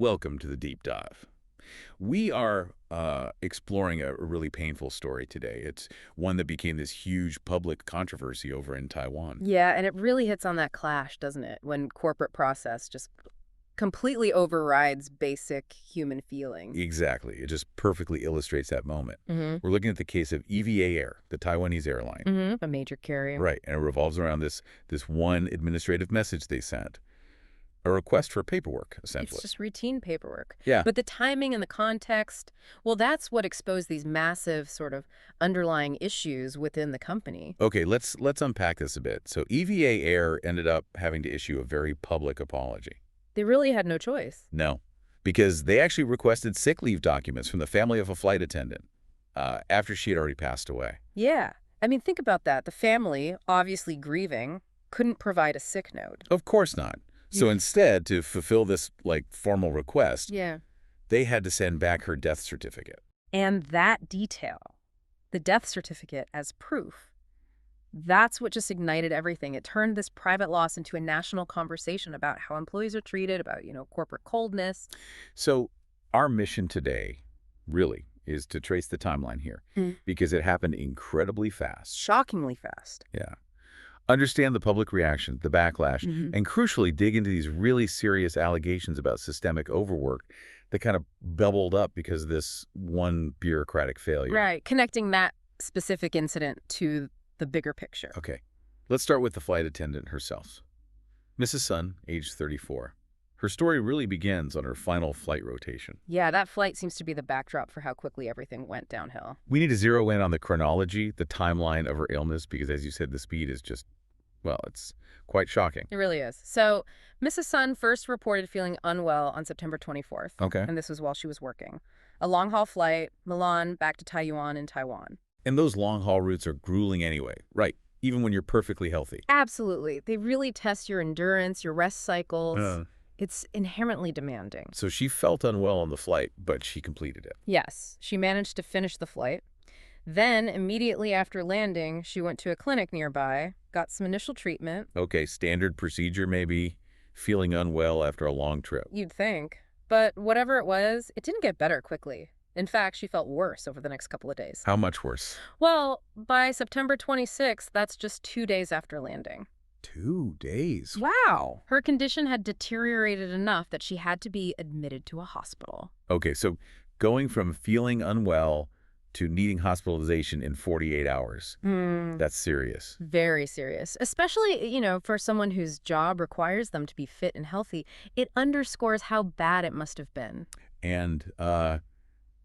Welcome to the deep dive. We are exploring a really painful story today. It's one that became this huge public controversy over in Taiwan. Yeah, and it really hits on that clash, doesn't it? When corporate process just completely overrides basic human feelings. Exactly. It just perfectly illustrates that moment. Mm-hmm. We're looking at the case of EVA Air, the Taiwanese airline. Mm-hmm. A major carrier. Right, and it revolves around this one administrative message they sent. A request for paperwork, essentially. It's just routine paperwork. Yeah. But the timing and the context, well, that's what exposed these massive sort of underlying issues within the company. Okay, let's unpack this a bit. So EVA Air ended up having to issue a very public apology. They really had no choice. No, because they actually requested sick leave documents from the family of a flight attendant after she had already passed away. Yeah. I mean, think about that. The family, obviously grieving, couldn't provide a sick note. Of course not. So instead, to fulfill this, formal request, Yeah. they had to send back her death certificate. And that detail, the death certificate as proof, that's what just ignited everything. It turned this private loss into a national conversation about how employees are treated, about, corporate coldness. So our mission today, really, is to trace the timeline here, because it happened incredibly fast. Shockingly fast. Yeah. Understand the public reaction, the backlash, and crucially dig into these really serious allegations about systemic overwork that kind of bubbled up because of this one bureaucratic failure. Right. Connecting that specific incident to the bigger picture. Okay. Let's start with the flight attendant herself. Mrs. Sun, age 34. Her story really begins on her final flight rotation. Yeah, that flight seems to be the backdrop for how quickly everything went downhill. We need to zero in on the chronology, the timeline of her illness, because as you said, the speed is just, well, it's quite shocking. It really is. So, Mrs. Sun first reported feeling unwell on September 24th. Okay. And this was while she was working. A long-haul flight, Milan, back to Taoyuan in Taiwan. And those long-haul routes are grueling anyway, right? Even when you're perfectly healthy. Absolutely. They really test your endurance, your rest cycles. It's inherently demanding. So she felt unwell on the flight, but she completed it. Yes, she managed to finish the flight. Then, immediately after landing, she went to a clinic nearby, got some initial treatment. Okay, standard procedure maybe, feeling unwell after a long trip. You'd think. But whatever it was, it didn't get better quickly. In fact, she felt worse over the next couple of days. How much worse? Well, by September 26th, that's just 2 days after landing. 2 days? Wow. Her condition had deteriorated enough that she had to be admitted to a hospital. Okay, so going from feeling unwell to needing hospitalization in 48 hours. That's serious. Very serious. Especially, for someone whose job requires them to be fit and healthy. It underscores how bad it must have been. And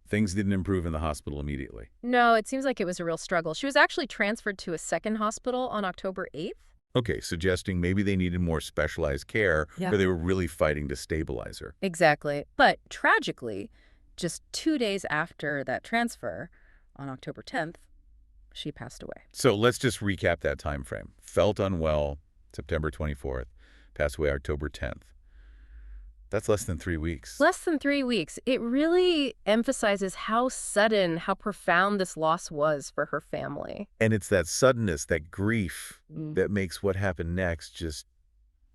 things didn't improve in the hospital immediately. No, it seems like it was a real struggle. She was actually transferred to a second hospital on October 8th. Okay, suggesting maybe they needed more specialized care, Yeah. or they were really fighting to stabilize her. Exactly. But tragically, just 2 days after that transfer, on October 10th, she passed away. So let's just recap that time frame. Felt unwell, September 24th, passed away October 10th. That's less than 3 weeks. Less than 3 weeks. It really emphasizes how sudden, how profound this loss was for her family. And it's that suddenness, that grief, that makes what happened next just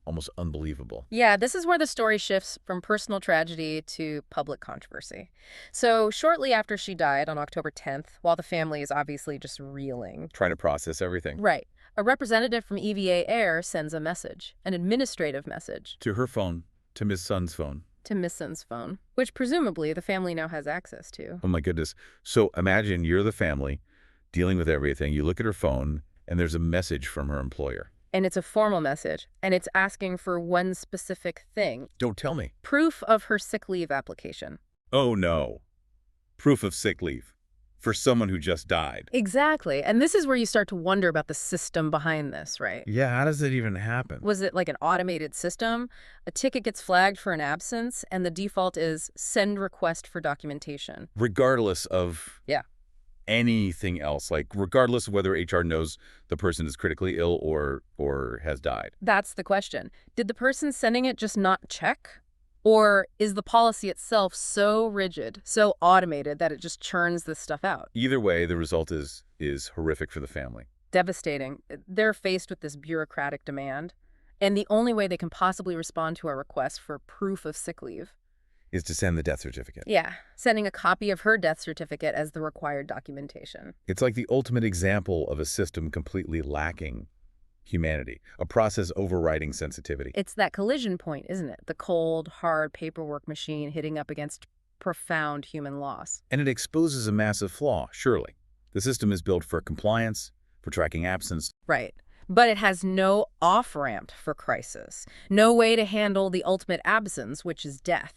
almost unbelievable. Yeah, this is where the story shifts from personal tragedy to public controversy. So shortly after she died on October 10th, while the family is obviously just reeling. Trying to process everything. Right. A representative from EVA Air sends a message, an administrative message. To her phone, to Miss Sun's phone. To Miss Sun's phone, which presumably the family now has access to. Oh my goodness. So imagine you're the family dealing with everything. You look at her phone and there's a message from her employer. And it's a formal message, and it's asking for one specific thing. Don't tell me. Proof of her sick leave application. Oh no. Proof of sick leave for someone who just died. Exactly. And this is where you start to wonder about the system behind this, right? Yeah, how does it even happen? Was it like an automated system? A ticket gets flagged for an absence, and the default is send request for documentation. Regardless of Yeah. anything else, regardless of whether HR knows the person is critically ill or has died. That's the question. Did the person sending it just not check? Or is the policy itself so rigid, so automated that it just churns this stuff out? Either way, the result is horrific for the family. Devastating. They're faced with this bureaucratic demand, and the only way they can possibly respond to a request for proof of sick leave is to send the death certificate. Yeah, sending a copy of her death certificate as the required documentation. It's like the ultimate example of a system completely lacking humanity, a process overriding sensitivity. It's that collision point, isn't it? The cold, hard paperwork machine hitting up against profound human loss. And it exposes a massive flaw, surely. The system is built for compliance, for tracking absence. Right. But it has no off-ramp for crisis, no way to handle the ultimate absence, which is death.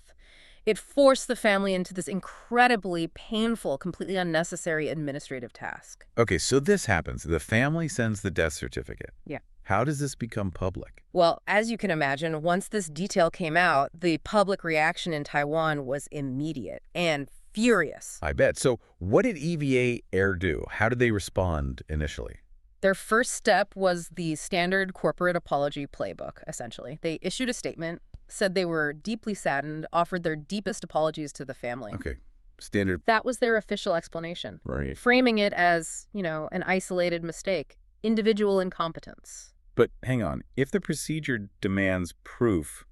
It forced the family into this incredibly painful, completely unnecessary administrative task. Okay, so this happens. The family sends the death certificate. Yeah. How does this become public? Well, as you can imagine, once this detail came out, the public reaction in Taiwan was immediate and furious. I bet. So what did EVA Air do? How did they respond initially? Their first step was the standard corporate apology playbook, essentially. They issued a statement, said they were deeply saddened, offered their deepest apologies to the family. Okay, standard. That was their official explanation, Right. framing it as, an isolated mistake, individual incompetence. But hang on, if the procedure demands proof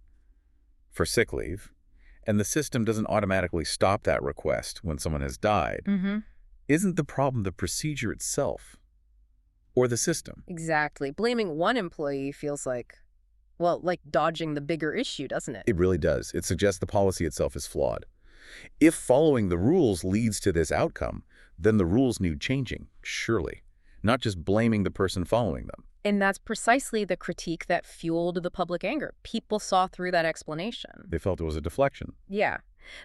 for sick leave, and the system doesn't automatically stop that request when someone has died, isn't the problem the procedure itself or the system? Exactly. Blaming one employee feels like dodging the bigger issue, doesn't it? It really does. It suggests the policy itself is flawed. If following the rules leads to this outcome, then the rules need changing, surely, not just blaming the person following them. And that's precisely the critique that fueled the public anger. People saw through that explanation. They felt it was a deflection. Yeah.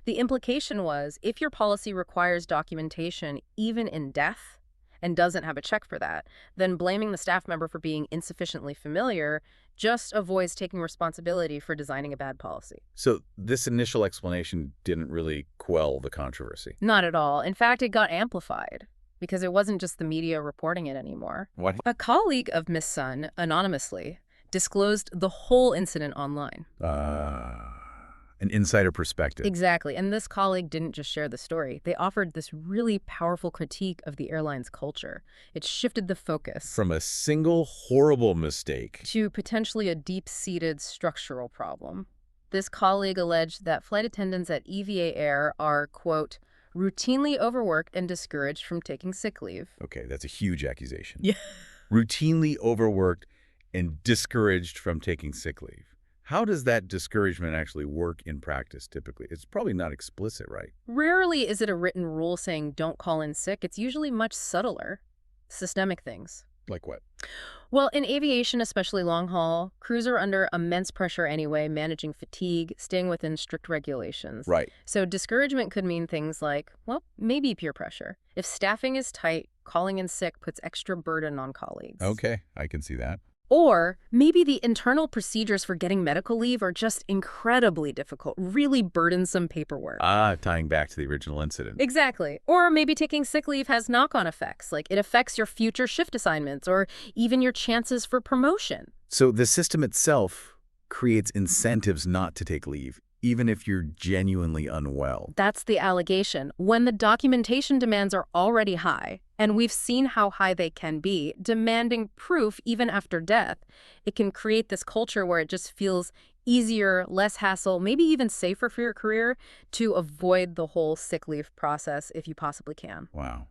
The implication was, if your policy requires documentation even in death and doesn't have a check for that, then blaming the staff member for being insufficiently familiar just avoids taking responsibility for designing a bad policy. So this initial explanation didn't really quell the controversy. Not at all. In fact, it got amplified because it wasn't just the media reporting it anymore. What? A colleague of Miss Sun, anonymously, disclosed the whole incident online. An insider perspective. Exactly. And this colleague didn't just share the story. They offered this really powerful critique of the airline's culture. It shifted the focus From a single horrible mistake to potentially a deep-seated structural problem. This colleague alleged that flight attendants at EVA Air are, quote, routinely overworked and discouraged from taking sick leave. Okay, that's a huge accusation. Yeah. Routinely overworked and discouraged from taking sick leave. How does that discouragement actually work in practice typically? It's probably not explicit, right? Rarely is it a written rule saying don't call in sick. It's usually much subtler, systemic things. Like what? Well, in aviation, especially long haul, crews are under immense pressure anyway, managing fatigue, staying within strict regulations. Right. So discouragement could mean things like, maybe peer pressure. If staffing is tight, calling in sick puts extra burden on colleagues. Okay, I can see that. Or maybe the internal procedures for getting medical leave are just incredibly difficult, really burdensome paperwork. Tying back to the original incident. Exactly. Or maybe taking sick leave has knock-on effects, like it affects your future shift assignments or even your chances for promotion. So the system itself creates incentives not to take leave, even if you're genuinely unwell. That's the allegation. When the documentation demands are already high, and we've seen how high they can be, demanding proof even after death, it can create this culture where it just feels easier, less hassle, maybe even safer for your career to avoid the whole sick leave process if you possibly can. Wow.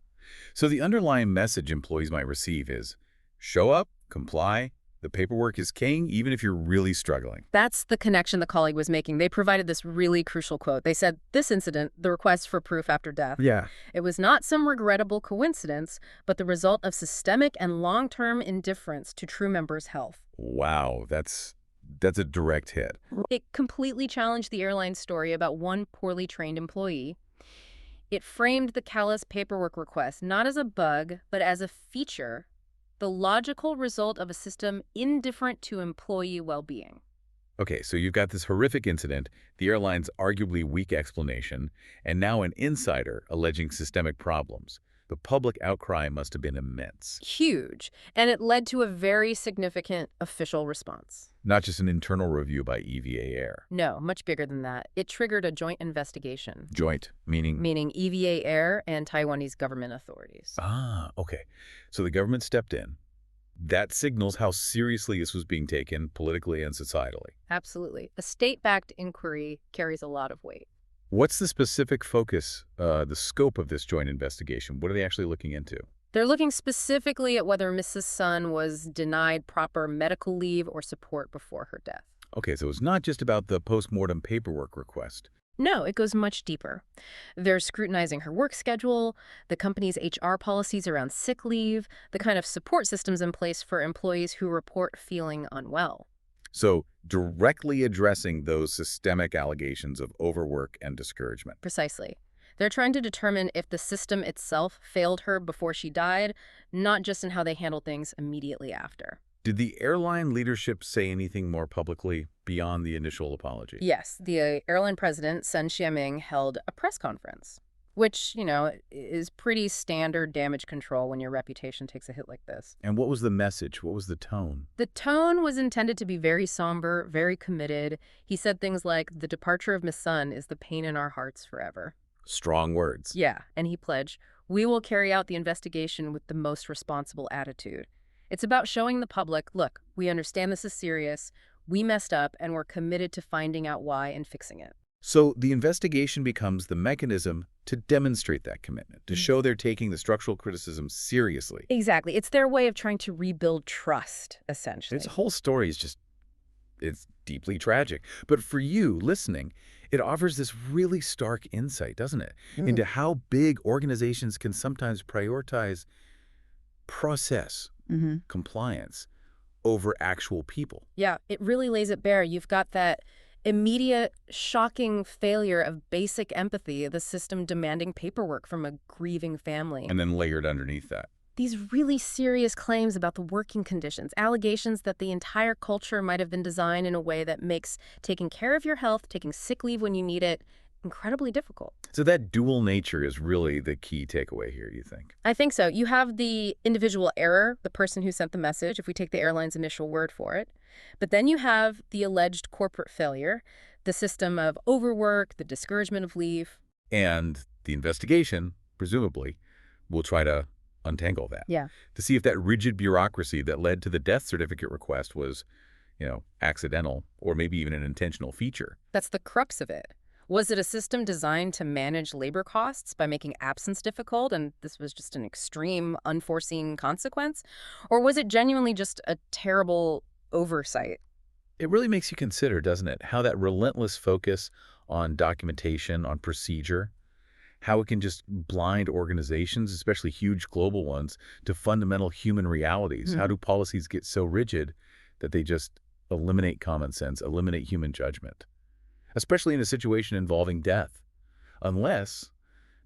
So the underlying message employees might receive is, show up, comply, the paperwork is king, even if you're really struggling. That's the connection the colleague was making. They provided this really crucial quote. They said, this incident, the request for proof after death, Yeah. it was not some regrettable coincidence, but the result of systemic and long-term indifference to crew members' health. Wow, that's a direct hit. It completely challenged the airline's story about one poorly trained employee. It framed the callous paperwork request not as a bug, but as a feature, the logical result of a system indifferent to employee well-being. Okay, so you've got this horrific incident, the airline's arguably weak explanation, and now an insider alleging systemic problems. The public outcry must have been immense. Huge. And it led to a very significant official response. Not just an internal review by EVA Air. No, much bigger than that. It triggered a joint investigation. Joint, meaning? Meaning EVA Air and Taiwanese government authorities. Okay. So the government stepped in. That signals how seriously this was being taken politically and societally. Absolutely. A state-backed inquiry carries a lot of weight. What's the specific focus, the scope of this joint investigation? What are they actually looking into? They're looking specifically at whether Mrs. Sun was denied proper medical leave or support before her death. Okay, so it's not just about the postmortem paperwork request. No, it goes much deeper. They're scrutinizing her work schedule, the company's HR policies around sick leave, the kind of support systems in place for employees who report feeling unwell. So directly addressing those systemic allegations of overwork and discouragement. Precisely. They're trying to determine if the system itself failed her before she died, not just in how they handle things immediately after. Did the airline leadership say anything more publicly beyond the initial apology? Yes, the airline president, Sun Xiaming, held a press conference, which, is pretty standard damage control when your reputation takes a hit like this. And what was the message? What was the tone? The tone was intended to be very somber, very committed. He said things like, "The departure of Miss Sun is the pain in our hearts forever." Strong words. Yeah, and he pledged, "We will carry out the investigation with the most responsible attitude." It's about showing the public, look, we understand this is serious, we messed up, and we're committed to finding out why and fixing it. So the investigation becomes the mechanism to demonstrate that commitment, to show they're taking the structural criticism seriously. Exactly. It's their way of trying to rebuild trust, essentially. This whole story is it's deeply tragic. But for you, listening, it offers this really stark insight, doesn't it, into how big organizations can sometimes prioritize process, compliance, over actual people. Yeah, it really lays it bare. You've got that immediate, shocking failure of basic empathy, the system demanding paperwork from a grieving family. And then layered underneath that. These really serious claims about the working conditions, allegations that the entire culture might have been designed in a way that makes taking care of your health, taking sick leave when you need it, incredibly difficult. So that dual nature is really the key takeaway here, you think? I think so. You have the individual error, the person who sent the message, if we take the airline's initial word for it. But then you have the alleged corporate failure, the system of overwork, the discouragement of leave. And the investigation, presumably, will try to untangle that. Yeah. To see if that rigid bureaucracy that led to the death certificate request was, accidental or maybe even an intentional feature. That's the crux of it. Was it a system designed to manage labor costs by making absence difficult, and this was just an extreme, unforeseen consequence? Or was it genuinely just a terrible oversight? It really makes you consider, doesn't it, how that relentless focus on documentation, on procedure, how it can just blind organizations, especially huge global ones, to fundamental human realities. How do policies get so rigid that they just eliminate common sense, eliminate human judgment? Especially in a situation involving death, unless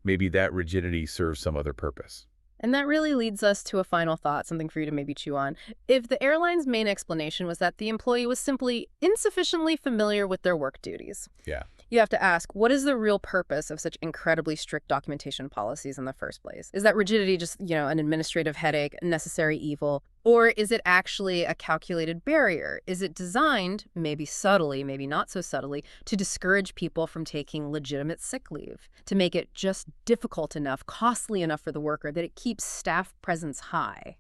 maybe that rigidity serves some other purpose. And that really leads us to a final thought, something for you to maybe chew on. If the airline's main explanation was that the employee was simply insufficiently familiar with their work duties, Yeah. you have to ask, what is the real purpose of such incredibly strict documentation policies in the first place? Is that rigidity just, an administrative headache, a necessary evil? Or is it actually a calculated barrier? Is it designed, maybe subtly, maybe not so subtly, to discourage people from taking legitimate sick leave, to make it just difficult enough, costly enough for the worker that it keeps staff presence high?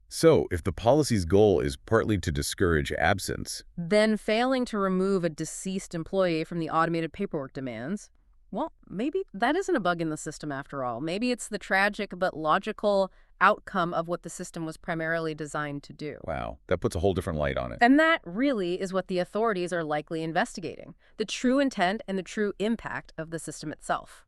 So if the policy's goal is partly to discourage absence, Then failing to remove a deceased employee from the automated paperwork demands, well, maybe that isn't a bug in the system after all. Maybe it's the tragic but logical outcome of what the system was primarily designed to do. wow, that puts a whole different light on it. And that really is what the authorities are likely investigating, the true intent and the true impact of the system itself.